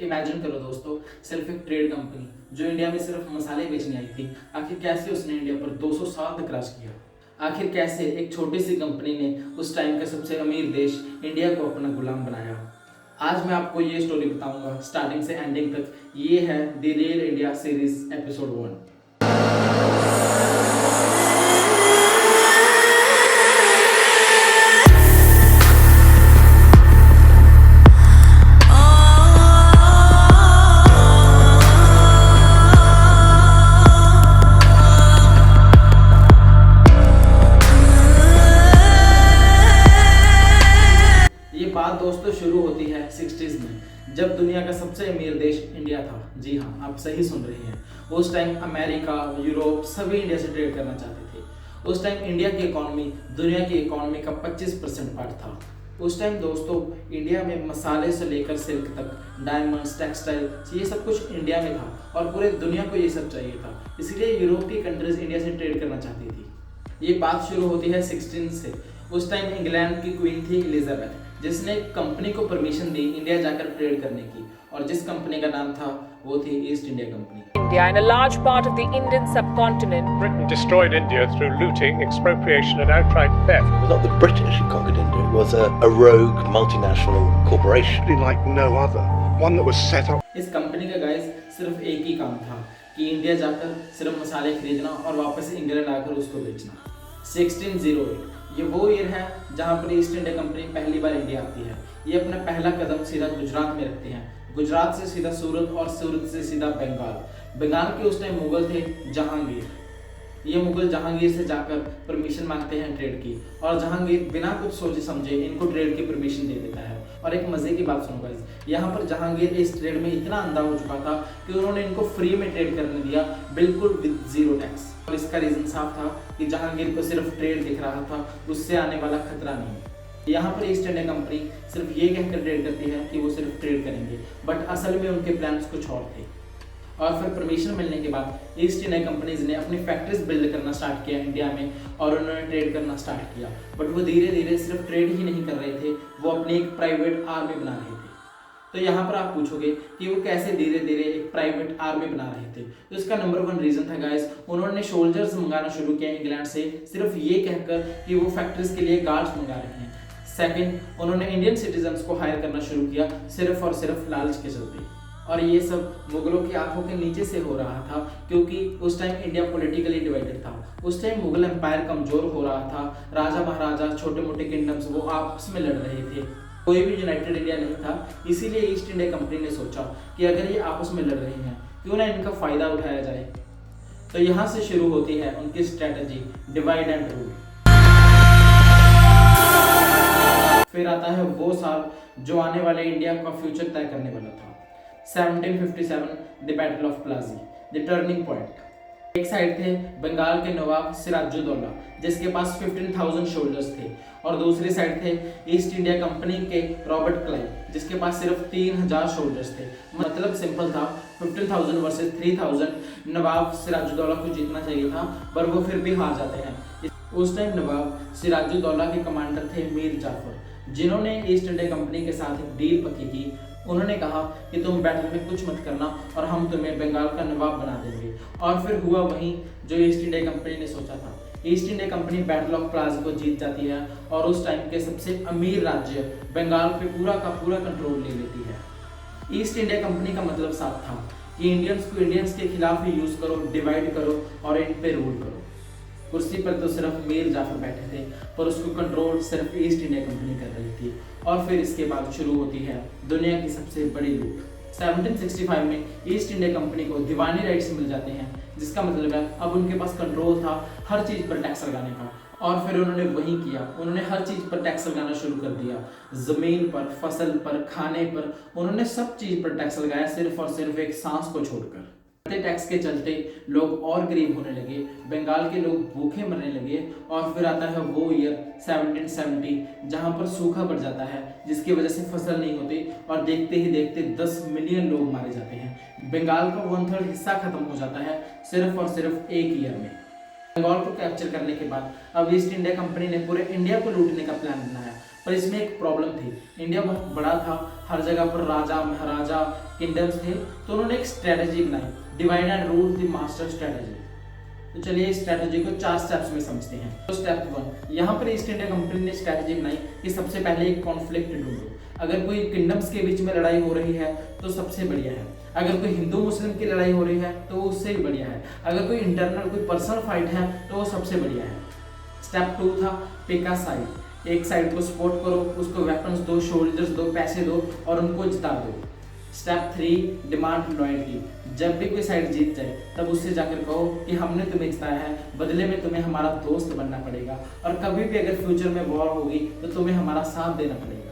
Imagine करो दोस्तों, सिर्फ एक ट्रेड कंपनी जो इंडिया में सिर्फ मसाले बेचने आई थी, आखिर कैसे उसने इंडिया पर 200 साल तक राज किया। आखिर कैसे एक छोटी सी कंपनी ने उस टाइम का सबसे अमीर देश इंडिया को अपना गुलाम बनाया। आज मैं आपको ये स्टोरी बताऊंगा स्टार्टिंग से एंडिंग तक। ये है the real India series episode 1। बात दोस्तों शुरू होती है 60s में, जब दुनिया का सबसे अमीर देश इंडिया था। जी हाँ, आप सही सुन रहे हैं। उस टाइम अमेरिका, यूरोप सभी इंडिया से ट्रेड करना चाहते थे। उस टाइम इंडिया की इकोनॉमी दुनिया की इकोनॉमी का 25% पार्ट था। उस टाइम दोस्तों इंडिया में मसाले से लेकर सिल्क तक, डायमंड्स, टेक्सटाइल, ये सब कुछ इंडिया में था और पूरे दुनिया को ये सब चाहिए था। इसलिए यूरोप की कंट्रीज इंडिया से ट्रेड करना चाहती थी। ये बात शुरू होती है 16 से। उस टाइम इंग्लैंड की क्वीन थी एलिजाबेथ, जिसने कंपनी को परमिशन दी इंडिया जाकर ट्रेड करने की, और जिस कंपनी का नाम था वो थी east India company. India and a large part of the Indian subcontinent. Britain destroyed India through looting, expropriation and outright theft. It was not the British who conquered India, it was a rogue multinational corporation. Like no other, one that was set up. इस company का guys सिर्फ एक ही काम था कि India जाकर सिर्फ मसाले खरीदना और वापस इंग्लैंड आकर उसको बेचना। 1608 ये वो ईयर है जहाँ पर ईस्ट इंडिया कंपनी पहली बार इंडिया आती है। ये अपना पहला कदम सीधा गुजरात में रखते हैं। गुजरात से सीधा सूरत और सूरत से सीधा बंगाल। बंगाल के उस टाइम मुगल थे जहांगीर। ये मुगल जहांगीर से जाकर परमिशन मांगते हैं ट्रेड की, और जहांगीर बिना कुछ सोचे समझे इनको ट्रेड की परमिशन दे देता है। और एक मजे की बात सुनो गाइस, यहाँ पर जहांगीर इस ट्रेड में इतना अंधा हो चुका था कि उन्होंने इनको फ्री में ट्रेड करने दिया, बिल्कुल विद जीरो टैक्स। और इसका रीजन साफ था कि जहांगीर को सिर्फ ट्रेड दिख रहा था, उससे आने वाला खतरा नहीं। यहाँ पर ईस्ट इंडिया कंपनी सिर्फ ये कहकर ट्रेड करती है कि वो सिर्फ ट्रेड करेंगे, बट असल में उनके प्लान्स कुछ और थे। और फिर परमिशन मिलने के बाद ईस्ट इंडिया कंपनीज ने अपनी फैक्ट्रीज बिल्ड करना स्टार्ट किया इंडिया में, और उन्होंने ट्रेड करना स्टार्ट किया। बट वो धीरे धीरे सिर्फ ट्रेड ही नहीं कर रहे थे, वो अपनी एक प्राइवेट आर्मी बना रहे थे। तो यहाँ पर आप पूछोगे कि वो कैसे धीरे धीरे एक प्राइवेट आर्मी बना रहे थे। तो इसका नंबर 1 रीजन था गाइस, उन्होंने सोल्जर्स मंगाना शुरू किया इंग्लैंड से, सिर्फ ये कहकर कि वो फैक्ट्रीज के लिए गार्ड्स मंगा रहे हैं। सेकेंड, उन्होंने इंडियन सिटीजन्स को हायर करना शुरू किया, सिर्फ और सिर्फ लालच के चलते। और ये सब मुगलों की आंखों के नीचे से हो रहा था, क्योंकि उस टाइम इंडिया पॉलिटिकली डिवाइडेड था। उस टाइम मुगल एम्पायर कमजोर हो रहा था। राजा महाराजा, छोटे मोटे किंगडम्स वो आपस में लड़ रहे थे, कोई भी यूनाइटेड इंडिया नहीं था। इसीलिए ईस्ट इंडिया कंपनी ने सोचा कि अगर ये आपस में लड़ रहे हैं, क्यों ना इनका फायदा उठाया जाए। तो यहाँ से शुरू होती है उनकी स्ट्रेटजी, डिवाइड एंड रूल। फिर आता है वो साल जो आने वाले इंडिया का फ्यूचर तय करने वाला था, 1757, the battle of Plassey, the turning point. एक साइड थे बंगाल के नवाब सिराजुद्दौला, जिसके पास 15,000 सोल्जर्स थे, और दूसरी साइड थे ईस्ट इंडिया कंपनी के रॉबर्ट क्लाइव, जिसके पास सिर्फ 3,000 सोल्जर्स थे। मतलब सिंपल था, 15,000 वर्सेस 3,000। नवाब सिराजुद्दौला को जीतना चाहिए था, पर वो फिर भी हार जाते हैं। उस टाइम नवाब सिराजुद्दौला के कमांडर थे मीर जाफर, जिन्होंने ईस्ट इंडिया कंपनी के साथ एक डील पक्की की। उन्होंने कहा कि तुम बैटल में कुछ मत करना और हम तुम्हें बंगाल का नवाब बना देंगे। और फिर हुआ वही जो ईस्ट इंडिया कंपनी ने सोचा था। East India company battle of Plassey को जीत जाती है, और उस टाइम के सबसे अमीर राज्य बंगाल पे पूरा का पूरा कंट्रोल ले लेती है। ईस्ट इंडिया कंपनी का मतलब साफ था कि इंडियंस को इंडियंस के खिलाफ ही यूज करो, डिवाइड करो और इन पे रूल करो। कुर्सी पर तो सिर्फ मीर जाफर बैठे थे, पर उसको कंट्रोल सिर्फ ईस्ट इंडिया कंपनी कर रही थी। और फिर इसके बाद शुरू होती है दुनिया की सबसे बड़ी लूट। 1765 में ईस्ट इंडिया कंपनी को दीवानी राइट्स मिल जाते हैं, जिसका मतलब है अब उनके पास कंट्रोल था हर चीज़ पर टैक्स लगाने का। और फिर उन्होंने वही किया, उन्होंने हर चीज़ पर टैक्स लगाना शुरू कर दिया। ज़मीन पर, फसल पर, खाने पर, उन्होंने सब चीज़ पर टैक्स लगाया, सिर्फ और सिर्फ एक सांस को छोड़कर। टैक्स के चलते लोग और गरीब होने लगे, बंगाल के लोग भूखे मरने लगे। और फिर आता है वो ईयर 1770, जहां पर सूखा पड़ जाता है, जिसकी वजह से फसल नहीं होती, और देखते ही देखते 10 मिलियन लोग मारे जाते हैं। बंगाल का 1/3 हिस्सा खत्म हो जाता है सिर्फ और सिर्फ एक ईयर में। बंगाल को कैप्चर करने के बाद अब ईस्ट इंडिया कंपनी ने पूरे इंडिया को लूटने का प्लान बनाया, पर इसमें एक प्रॉब्लम थी। इंडिया बहुत बड़ा था, हर जगह पर राजा महाराजा किंगडम्स थे, तो उन्होंने एक स्ट्रेटजी बनाई, divide and rule the master strategy. तो चलिए इस स्ट्रेटजी को 4 स्टेप्स में समझते हैं। तो स्टेप 1, यहाँ पर ईस्ट इंडिया कंपनी ने स्ट्रेटजी बनाई कि सबसे पहले एक कॉन्फ्लिक्ट ढूंढो। अगर कोई किंगडम्स के बीच में लड़ाई हो रही है तो सबसे बढ़िया है, अगर कोई हिंदू मुस्लिम की लड़ाई हो रही है तो उससे भी बढ़िया है, अगर कोई इंटरनल कोई पर्सनल फाइट है तो वो सबसे बढ़िया है। स्टेप 2 था पिक अ साइड, एक साइड को सपोर्ट करो, उसको वेपन्स दो, शोल्जर्स दो, पैसे दो और उनको जिता दो। स्टेप 3 डिमांड लॉयल्टी, जब भी कोई साइड जीत जाए तब उससे जाकर कहो कि हमने तुम्हें जिताया है, बदले में तुम्हें हमारा दोस्त बनना पड़ेगा और कभी भी अगर फ्यूचर में वॉर होगी तो तुम्हें हमारा साथ देना पड़ेगा।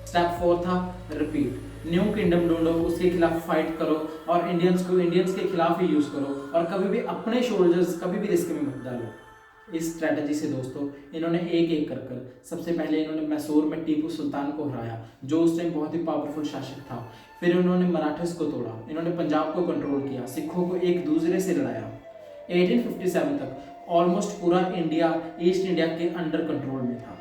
स्टेप 4 था रिपीट, न्यू किंगडम ढूंढो, उसके खिलाफ फाइट करो और इंडियंस के खिलाफ ही यूज करो और कभी भी अपने शोल्जर्स कभी भी रिस्क में मत डालो। इस स्ट्रैटेजी से दोस्तों इन्होंने एक एक कर सबसे पहले इन्होंने मैसूर में टीपू सुल्तान को हराया, जो उस टाइम बहुत ही पावरफुल शासक था। फिर उन्होंने मराठस को तोड़ा, इन्होंने पंजाब को कंट्रोल किया, सिखों को एक दूसरे से लड़ाया। 1857 तक ऑलमोस्ट पूरा इंडिया ईस्ट इंडिया के अंडर कंट्रोल में था,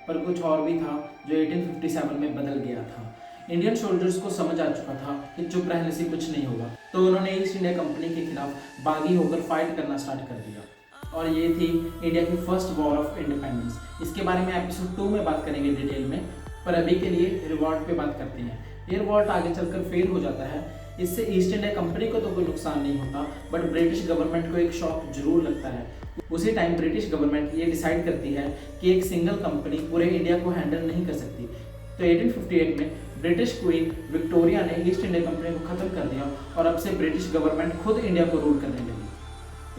पर कुछ और भी था जो 1857 में बदल गया था। इंडियन सोल्जर्स को समझ आ चुका था कि चुप रहने से कुछ नहीं होगा, तो उन्होंने ईस्ट इंडिया कंपनी के खिलाफ बागी होकर फाइट करना स्टार्ट कर दिया और ये थी इंडिया की फर्स्ट वॉर ऑफ इंडिपेंडेंस। इसके बारे में एपिसोड 2 में बात करेंगे डिटेल में, पर अभी के लिए रिवॉल्ट पे बात करते हैं। ये रिवॉल्ट आगे चलकर फेल हो जाता है, इससे ईस्ट इंडिया कंपनी को तो कोई नुकसान नहीं होता, बट ब्रिटिश गवर्नमेंट को एक शॉक जरूर लगता है। उसी टाइम ब्रिटिश गवर्नमेंट ये डिसाइड करती है कि एक सिंगल कंपनी पूरे इंडिया को हैंडल नहीं कर सकती। तो 1858 में ब्रिटिश क्वीन विक्टोरिया ने ईस्ट इंडिया कंपनी को खत्म कर दिया और अब से ब्रिटिश गवर्नमेंट खुद इंडिया को रूल करने लगी।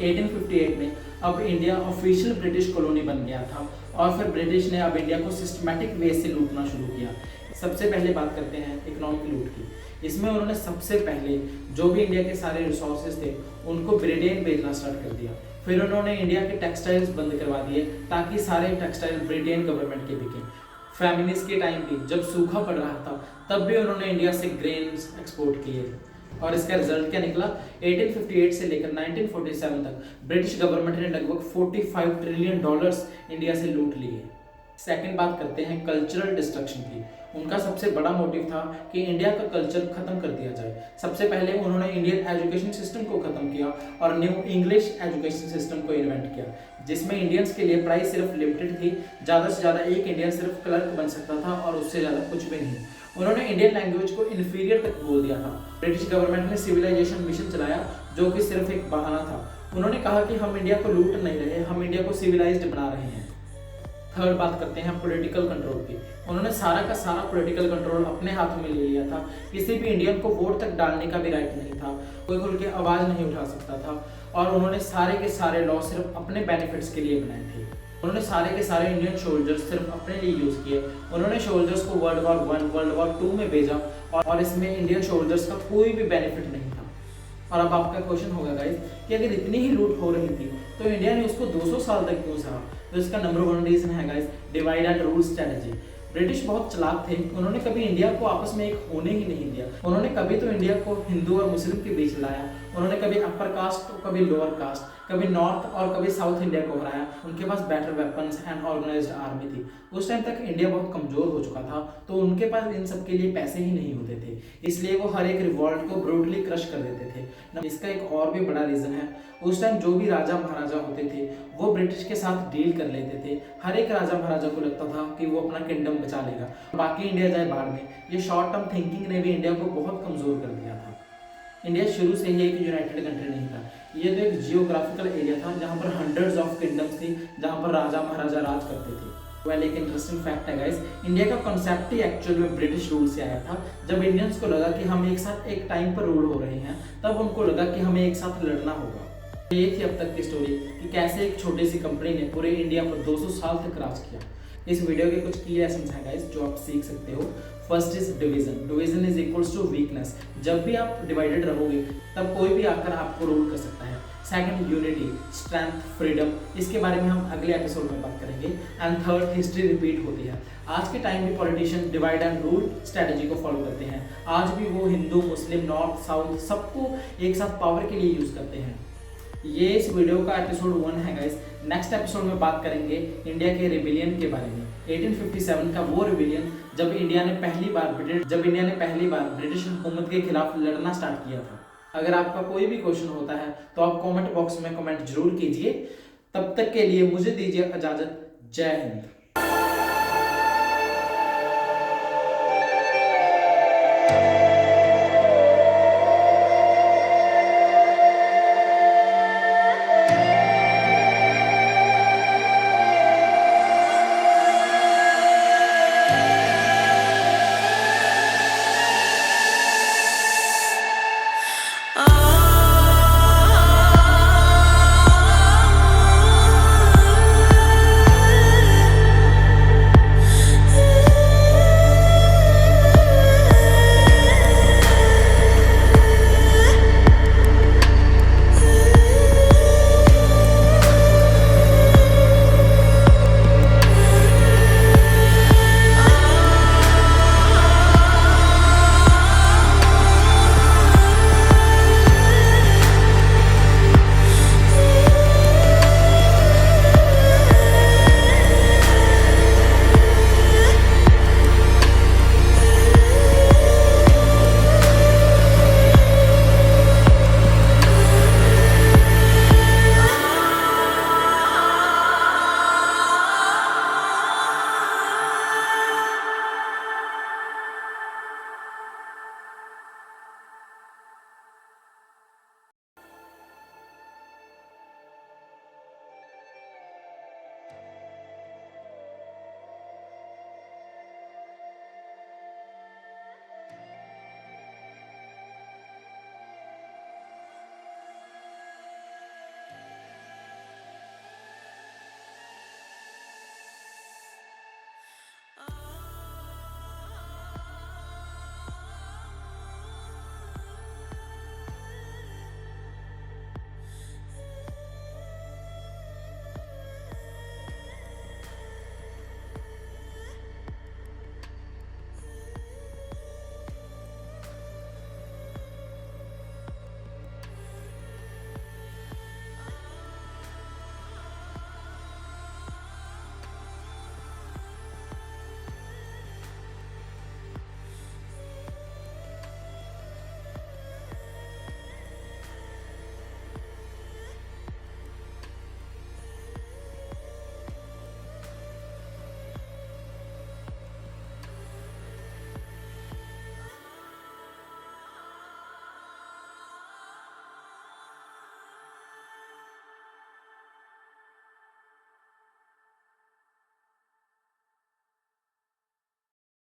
1858 में अब इंडिया ऑफिशियल ब्रिटिश कॉलोनी बन गया था और फिर ब्रिटिश ने अब इंडिया को सिस्टमैटिक वे से लूटना शुरू किया। सबसे पहले बात करते हैं इकोनॉमिक लूट की। इसमें उन्होंने सबसे पहले जो भी इंडिया के सारे रिसोर्सेज थे उनको ब्रिटेन भेजना स्टार्ट कर दिया। फिर उन्होंने इंडिया के टेक्सटाइल्स बंद करवा दिए ताकि सारे टेक्सटाइल ब्रिटेन गवर्नमेंट के बिके। फेमिनिस्ट के टाइम भी जब सूखा पड़ रहा था तब भी उन्होंने इंडिया से ग्रेन्स एक्सपोर्ट किए और इसका रिजल्ट क्या निकला? 1858 से लेकर 1947 तक ब्रिटिश गवर्नमेंट ने लगभग $45 ट्रिलियन इंडिया से लूट लिए। सेकंड बात करते हैं कल्चरल डिस्ट्रक्शन की। उनका सबसे बड़ा मोटिव था कि इंडिया का कल्चर खत्म कर दिया जाए। सबसे पहले उन्होंने इंडियन एजुकेशन सिस्टम को खत्म किया और न्यू इंग्लिश एजुकेशन सिस्टम को इन्वेंट किया, जिसमें इंडियंस के लिए पढ़ाई सिर्फ लिमिटेड थी। ज़्यादा से ज़्यादा एक इंडियन सिर्फ क्लर्क बन सकता था और उससे ज़्यादा कुछ भी नहीं। उन्होंने इंडियन लैंग्वेज को इन्फीरियर तक बोल दिया था। ब्रिटिश गवर्नमेंट ने सिविलाइजेशन मिशन चलाया जो कि सिर्फ एक बहाना था। उन्होंने कहा कि हम इंडिया को लूट नहीं रहे, हम इंडिया को सिविलाइज्ड बना रहे हैं। थर्ड बात करते हैं पॉलिटिकल कंट्रोल की। उन्होंने सारा का सारा पॉलिटिकल कंट्रोल अपने हाथों में ले लिया था। किसी भी इंडियन को वोट तक डालने का भी राइट नहीं था, कोई खुल के आवाज़ नहीं उठा सकता था और उन्होंने सारे के सारे लॉ सिर्फ अपने बेनिफिट्स के लिए बनाए थे। उन्होंने सारे के सारे इंडियन सोल्जर्स सिर्फ अपने लिए यूज़ किए। उन्होंने सोल्जर्स को वर्ल्ड वॉर 1, वर्ल्ड वॉर 2 में भेजा और इसमें इंडियन सोल्जर्स का कोई भी बेनिफिट नहीं था। और अब आपका क्वेश्चन होगा गाइस कि अगर इतनी ही लूट हो रही थी तो इंडिया ने उसको 200 साल तक क्यों सहा? तो इसका नंबर 1 रीजन है guys divide and rule strategy. British बहुत चालाक थे, उन्होंने कभी इंडिया को आपस में एक होने ही नहीं दिया। उन्होंने कभी तो इंडिया को हिंदू और मुस्लिम के बीच लाया, उन्होंने कभी अपर कास्ट तो कभी लोअर कास्ट, कभी नॉर्थ और कभी साउथ इंडिया को हराया। उनके पास better weapons and organised army थी। उस टाइम तक इंडिया बहुत कमजोर हो चुका था, तो उनके पास इन सब के लिए पैसे ही नहीं होते थे, इसलिए वो हर एक रिवॉल्ट को ब्रूटली क्रश कर देते थे। इसका एक और भी बड़ा रीजन है, उस टाइम जो भी राजा महाराजा होते थे वो ब्रिटिश के साथ डील कर लेते थे। हर एक राजा महाराजा को लगता था कि वो अपना किंगडम बचा लेगा, बाकी इंडिया जाए बाहर में। ये शॉर्ट टर्म थिंकिंग ने भी इंडिया को बहुत कमजोर कर दिया था। इंडिया शुरू से ही एक यूनाइटेड कंट्री नहीं था, ये तो एक जियोग्राफिकल एरिया था जहाँ पर हंड्रेड्स ऑफ किंगडम्स थी, जहाँ पर राजा महाराजा राज करते थे। वेल एक इंटरेस्टिंग फैक्ट है गाइस, इंडिया का कॉन्सेप्ट ही एक्चुअल में ब्रिटिश रूल से आया था। जब इंडियंस को लगा कि हम एक साथ एक टाइम पर रूल हो रहे हैं, तब उनको लगा कि हमें एक साथ लड़ना होगा। ये थी अब तक की स्टोरी कि कैसे एक छोटी सी कंपनी ने पूरे इंडिया पर 200 साल तक राज किया। इस वीडियो के कुछ की लेसन्स हैं गाइस जो आप सीख सकते हो। First is division. Division is equals to weakness. जब भी आप डिवाइडेड रहोगे तब कोई भी आकर आपको रूल कर सकता है। सेकंड यूनिटी, स्ट्रेंथ, फ्रीडम, इसके बारे में हम अगले एपिसोड में बात करेंगे। एंड थर्ड हिस्ट्री रिपीट होती है। आज के टाइम में politician divide and rule strategy को फॉलो करते हैं। आज भी वो हिंदू मुस्लिम नॉर्थ साउथ सबको एक साथ पावर के लिए यूज करते हैं। ये इस वीडियो का एपिसोड 1 है गाइस। नेक्स्ट एपिसोड में बात करेंगे इंडिया के रिबिलियन के बारे में। 1857 का वो रिबिलियन जब इंडिया ने पहली बार ब्रिटिश हुकूमत के खिलाफ लड़ना स्टार्ट किया था। अगर आपका कोई भी क्वेश्चन होता है तो आप कमेंट बॉक्स में कमेंट जरूर कीजिए। तब तक के लिए मुझे दीजिए इजाजत। जय हिंद।